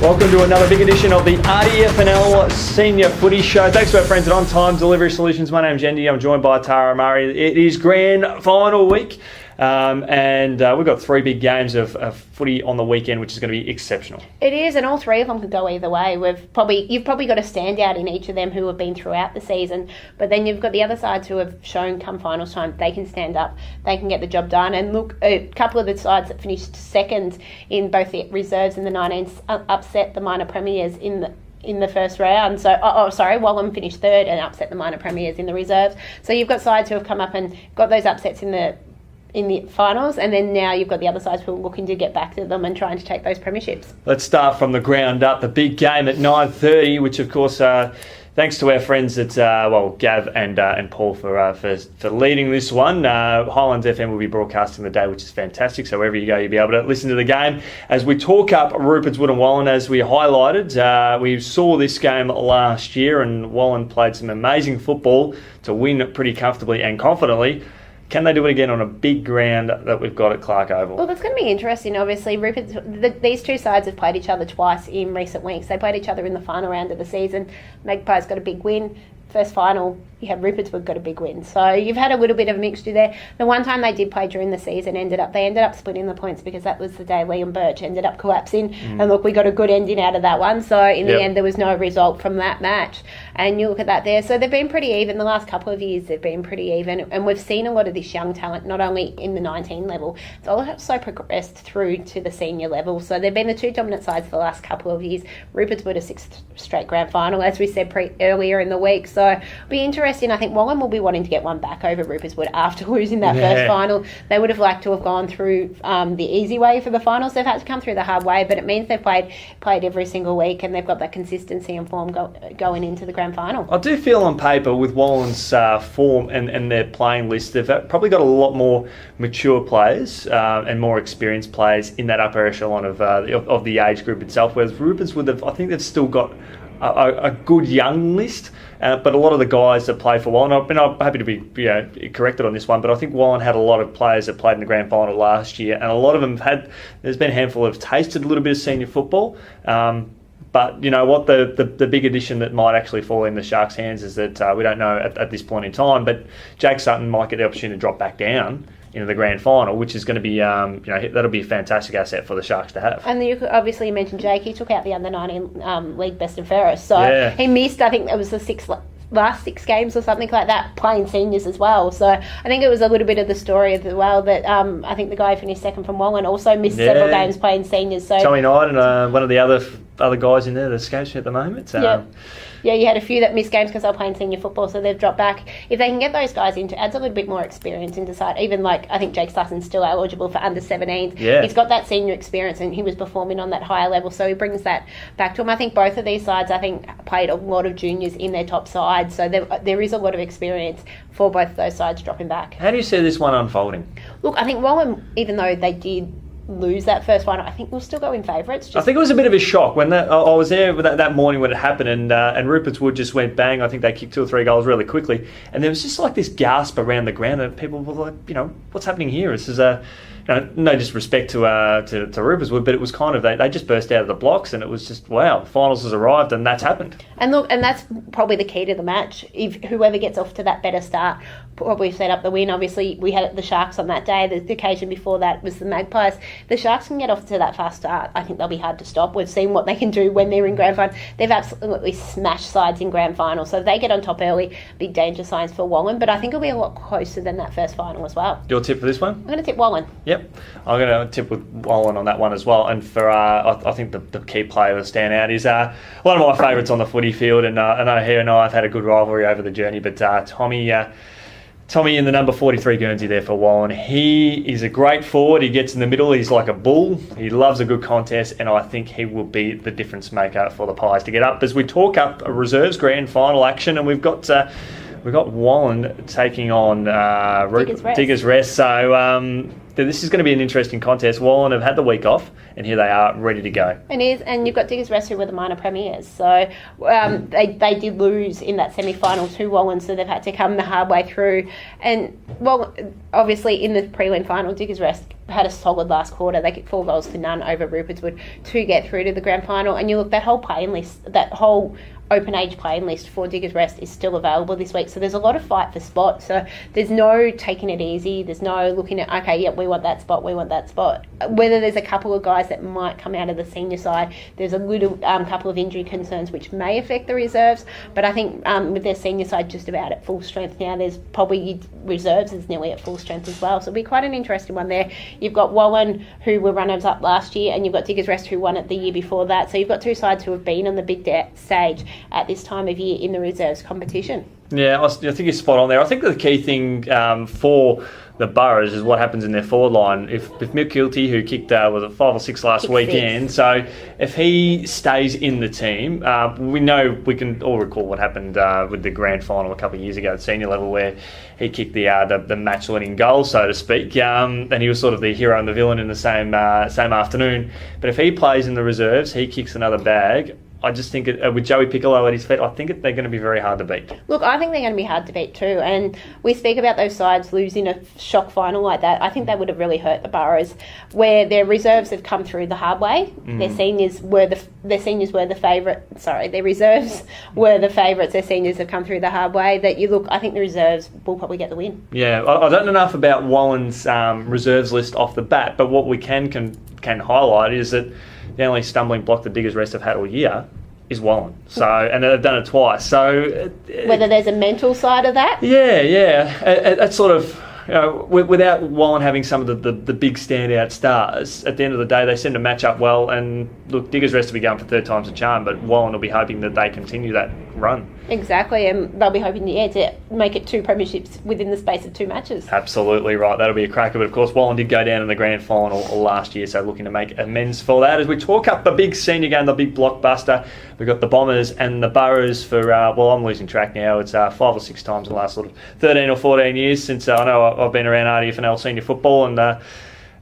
Welcome to another big edition of the RDFNL Senior Footy Show. Thanks to our friends at ONTIME Delivery Solutions. My name's Yeendy. I'm joined by Tara Yeendy. It is Grand Final week, and we've got three big games of footy on the weekend, which is going to be exceptional. It is, and all three of them could go either way. You've probably got a standout in each of them who have been throughout the season, but then you've got the other sides who have shown come finals time they can stand up, they can get the job done. And look, a couple of the sides that finished second in both the reserves and the 19s upset the minor premiers in the first round. So, Wallen finished third and upset the minor premiers in the reserves. So you've got sides who have come up and got those upsets in the finals, and then now you've got the other sides who are looking to get back to them and trying to take those premierships. Let's start from the ground up. The big game at 9:30, which of course, thanks to our friends at Gav and Paul for leading this one. Highlands FM will be broadcasting the day, which is fantastic. So wherever you go, you'll be able to listen to the game as we talk up Rupert's Wood and Wallen. As we highlighted, we saw this game last year, and Wallen played some amazing football to win pretty comfortably and confidently. Can they do it again on a big ground that we've got at Clark Oval? Well, that's going to be interesting. Obviously, these two sides have played each other twice in recent weeks. They played each other in the final round of the season. Magpies got a big win. First final, you had Rupert's Wood got a big win. So you've had a little bit of a mixture there. The one time they did play during the season, they ended up splitting the points because that was the day Liam Birch ended up collapsing. And look, we got a good ending out of that one. So in the end, there was no result from that match. And you look at that there. So they've been pretty even. The last couple of years, they've been pretty even. And we've seen a lot of this young talent, not only in the 19 level, it's also progressed through to the senior level. So they've been the two dominant sides for the last couple of years. Rupert's Wood a sixth straight grand final, as we said earlier in the week. So it'll be interesting. I think Wallen will be wanting to get one back over Rupert's Wood after losing that first final. They would have liked to have gone through the easy way for the finals. They've had to come through the hard way, but it means they've played every single week, and they've got that consistency and form going into the grand final. I do feel on paper with Wallen's form and their playing list, they've probably got a lot more mature players and more experienced players in that upper echelon of the age group itself, whereas Rupert's Wood, I think they've still got a good young list, but a lot of the guys that play for Wallen, I'm happy to be corrected on this one, but I think Wallen had a lot of players that played in the grand final last year, and a lot of them there's been a handful have tasted a little bit of senior football. But you know what, the big addition that might actually fall in the Sharks' hands is that we don't know at this point in time, but Jake Sutton might get the opportunity to drop back down into the grand final, which is going to be, that'll be a fantastic asset for the Sharks to have. And obviously you mentioned Jake, he took out the under-19 league best and fairest, so he missed, I think it was the last six games or something like that, playing seniors as well. So I think it was a little bit of the story as well that I think the guy who finished second from Wallen also missed several games playing seniors. So Tommy Knight and one of the other guys in there that escapes me at the moment. Yeah, you had a few that missed games because they were playing senior football, so they've dropped back. If they can get those guys into, adds a little bit more experience into side. Even I think Jake Sutton's still eligible for under 17s. Yeah. He's got that senior experience and he was performing on that higher level, so he brings that back to him. I think both of these sides, played a lot of juniors in their top side, so there is a lot of experience for both of those sides dropping back. How do you see this one unfolding? Look, I think Wallen, even though they did lose that first one, I think we'll still go in favourites. I think it was a bit of a shock when I was there that morning when it happened, and Rupert's Wood just went bang. I think they kicked 2 or 3 goals really quickly, and there was just like this gasp around the ground, and people were like, what's happening here? This is no disrespect to Rupert's Wood, but it was kind of they just burst out of the blocks, and it was just wow. Finals has arrived, and that's happened. And look, and that's probably the key to the match. If whoever gets off to that better start probably set up the win. Obviously, we had the Sharks on that day. The occasion before that was the Magpies. The Sharks can get off to that fast start. I think they'll be hard to stop. We've seen what they can do when they're in grand final. They've absolutely smashed sides in grand final. So if they get on top early, big danger signs for Wallen. But I think it'll be a lot closer than that first final as well. Your tip for this one? I'm going to tip Wallen. Yep, I'm going to tip with Wallen on that one as well. And for I think the key player to stand out is one of my favourites on the footy field. And I know he and I have had a good rivalry over the journey, but Tommy in the number 43 Guernsey there for Wallen. He is a great forward. He gets in the middle. He's like a bull. He loves a good contest, and I think he will be the difference maker for the Pies to get up. As we talk up a reserves grand final action, and we've got we've got Wallen taking on Diggers Rest. So this is going to be an interesting contest. Wallen have had the week off, and here they are, ready to go. And you've got Diggers Rest, who were the minor premiers. So they did lose in that semi-final to Wallen, so they've had to come the hard way through. And, well, obviously in the prelim final, Diggers Rest had a solid last quarter. They kicked 4 goals to none over Rupertswood to get through to the grand final. And you look, that whole playing list, that whole open age playing list for Diggers Rest is still available this week. So there's a lot of fight for spot. So there's no taking it easy. There's no looking at, okay, yep, we want that spot. Whether there's a couple of guys that might come out of the senior side, there's a little couple of injury concerns which may affect the reserves. But I think with their senior side just about at full strength now, there's probably reserves is nearly at full strength as well. So it'll be quite an interesting one there. You've got Wallen, who were runners-up last year, and you've got Diggers Rest, who won it the year before that. So you've got two sides who have been on the big stage at this time of year in the reserves competition. Yeah, I think you're spot on there. I think the key thing for the Boroughs is what happens in their forward line. If McKilty, who kicked, was it 5 or 6 last weekend, so if he stays in the team, we know, we can all recall what happened with the grand final a couple of years ago at senior level, where he kicked the match-winning goal, so to speak, and he was sort of the hero and the villain in the same afternoon. But if he plays in the reserves, he kicks another bag. I just think with Joey Piccolo at his feet, I think they're going to be very hard to beat. Look, I think they're going to be hard to beat too. And we speak about those sides losing a shock final like that. I think that would have really hurt the Boroughs, where their reserves have come through the hard way. Their seniors were the favourite. Sorry, their reserves were the favourites. Their seniors have come through the hard way. I think the reserves will probably get the win. Yeah, I don't know enough about Wallen's reserves list off the bat, but what we can highlight is that the only stumbling block the Diggers Rest have had all year is Wallen. So, and they've done it twice. So, whether there's a mental side of that? Yeah. It's sort of, without Wallen having some of the big standout stars, at the end of the day, they seem to match up well. And look, Diggers Rest will be going for third time's a charm, but Wallen will be hoping that they continue that run. Exactly, and they'll be hoping to make it 2 premierships within the space of 2 matches. Absolutely right. That'll be a cracker. But of course, Wallen did go down in the grand final last year, so looking to make amends for that. As we talk up the big senior game, the big blockbuster, we've got the Bombers and the Boroughs for, I'm losing track now. It's 5 or 6 times in the last sort of 13 or 14 years since I know I've been around RDFNL senior football, and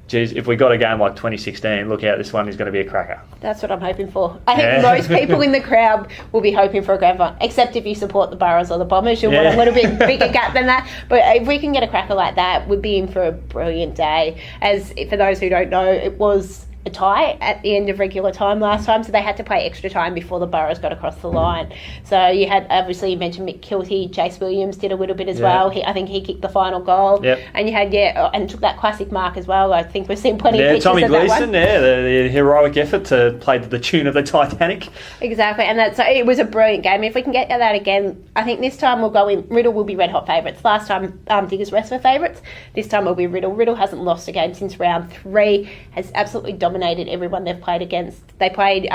geez, if we got a game like 2016, look out, this one is going to be a cracker. That's what I'm hoping for. I think most people in the crowd will be hoping for a grand final, except if you support the Boroughs or the Bombers. You'll want a little bit bigger gap than that. But if we can get a cracker like that, we'd be in for a brilliant day. As for those who don't know, it was a tie at the end of regular time last time, so they had to play extra time before the Boroughs got across the line. So you had, obviously you mentioned Mick Kilty, Jace Williams did a little bit as well. I think he kicked the final goal. And you had and took that classic mark as well. I think we've seen plenty of pictures Tommy of Gleeson, that one. the heroic effort to play to the tune of the Titanic. Exactly, and it was a brilliant game. If we can get that again, I think this time we'll go in. Riddle will be red hot favourites. Last time Diggers Rest were favourites. This time will be Riddle. Riddle hasn't lost a game since round 3. Has absolutely dominated everyone they've played against. They played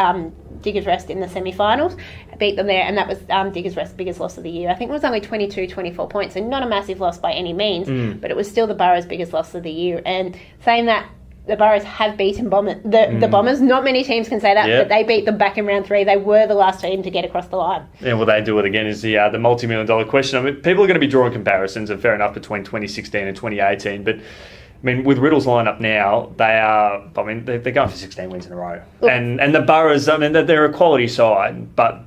Diggers Rest in the semi-finals, beat them there, and that was Diggers Rest's biggest loss of the year. I think it was only 24 points, so not a massive loss by any means, but it was still the Boroughs' biggest loss of the year. And saying that, the Boroughs have beaten the Bombers. Not many teams can say that, but they beat them back in round 3. They were the last team to get across the line. And will they do it again is the multi-million-dollar question. I mean, people are going to be drawing comparisons, and fair enough, between 2016 and 2018, but I mean, with Riddle's lineup now, they're going for 16 wins in a row. And the Boroughs, I mean, they're a quality side, but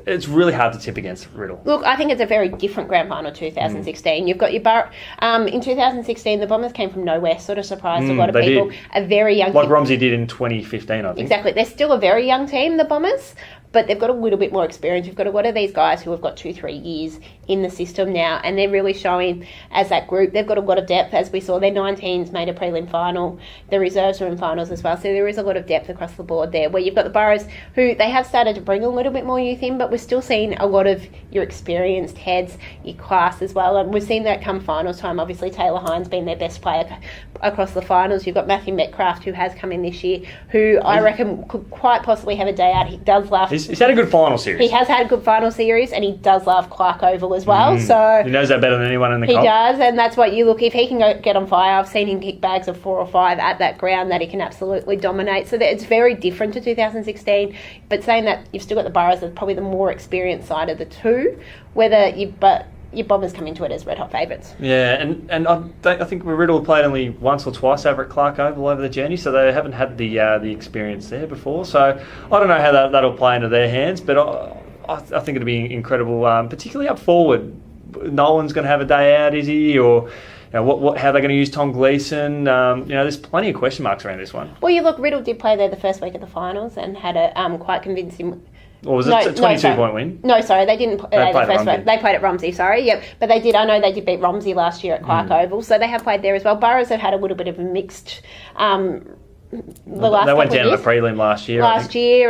it's really hard to tip against Riddle. Look, I think it's a very different grand final 2016. You've got your Borough. In 2016, the Bombers came from nowhere, sort of surprised a lot of people. Did. A very young like team. Romsey did in 2015, I think. Exactly. They're still a very young team, the Bombers, but they've got a little bit more experience. You've got a lot of these guys who have got 2-3 years in the system now, and they're really showing as that group. They've got a lot of depth, as we saw. Their 19s made a prelim final. The reserves are in finals as well, so there is a lot of depth across the board there, where you've got the Boroughs, who they have started to bring a little bit more youth in, but we're still seeing a lot of your experienced heads, your class as well, and we've seen that come finals time. Obviously, Taylor Hines being their best player across the finals. You've got Matthew Metcalf, who has come in this year, who I reckon could quite possibly have a day out. He does love... He's had a good final series. He has had a good final series, and he does love Clark Oval as well. So he knows that better than anyone in the comp. He does, and that's what you look. If he can get on fire, I've seen him kick bags of 4 or 5 at that ground that he can absolutely dominate. So it's very different to 2016. But saying that, you've still got the Boroughs as probably the more experienced side of the two. But your Bombers come into it as red hot favourites. Yeah, and I think Riddle played only once or twice over at Clark Oval over the journey, so they haven't had the experience there before. So I don't know how that'll play into their hands, but I think it'll be incredible, particularly up forward. Nolan's going to have a day out, is he? Or how they're going to use Tom Gleeson? There's plenty of question marks around this one. Well, you look, Riddle did play there the first week of the finals and had a quite convincing. Or was it a 22-point win? No, sorry, they didn't play the first week. They played at Romsey, sorry, yep. But they did. I know they did beat Romsey last year at Clark Oval, so they have played there as well. Burrows have had a little bit of a mixed. They went down to the prelim last year.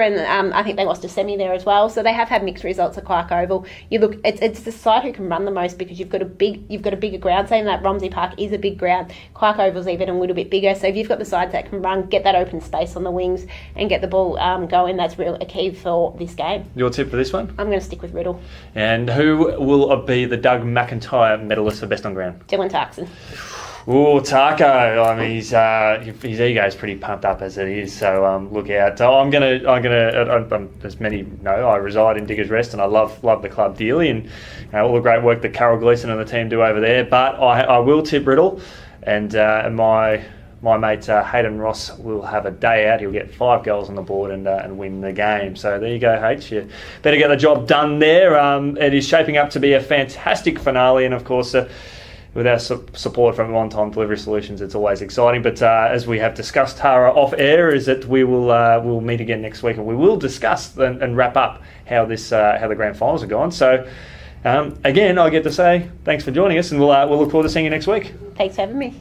And I think they lost a semi there as well. So they have had mixed results at Clark Oval. You look, it's the side who can run the most because you've got a bigger ground. Saying that Romsey Park is a big ground, Clark Oval's even a little bit bigger. So if you've got the sides that can run, get that open space on the wings, and get the ball going, that's really a key for this game. Your tip for this one? I'm going to stick with Riddle. And who will be the Doug McIntyre medalist for best on ground? Dylan Tarkson. Oh, Taco! I mean, his ego's pretty pumped up as it is. So look out. So I'm gonna. As many know, I reside in Diggers Rest, and I love the club dearly, and all the great work that Carol Gleeson and the team do over there. But I will tip Riddle, and my mate Hayden Ross will have a day out. He'll get 5 goals on the board and win the game. So there you go, H. You better get the job done there. It is shaping up to be a fantastic finale, and of course. With our support from ONTIME Delivery Solutions, it's always exciting. But as we have discussed, Tara, off air, is that we'll meet again next week, and we will discuss and wrap up how the grand finals are gone. So again, I get to say thanks for joining us, and we'll look forward to seeing you next week. Thanks for having me.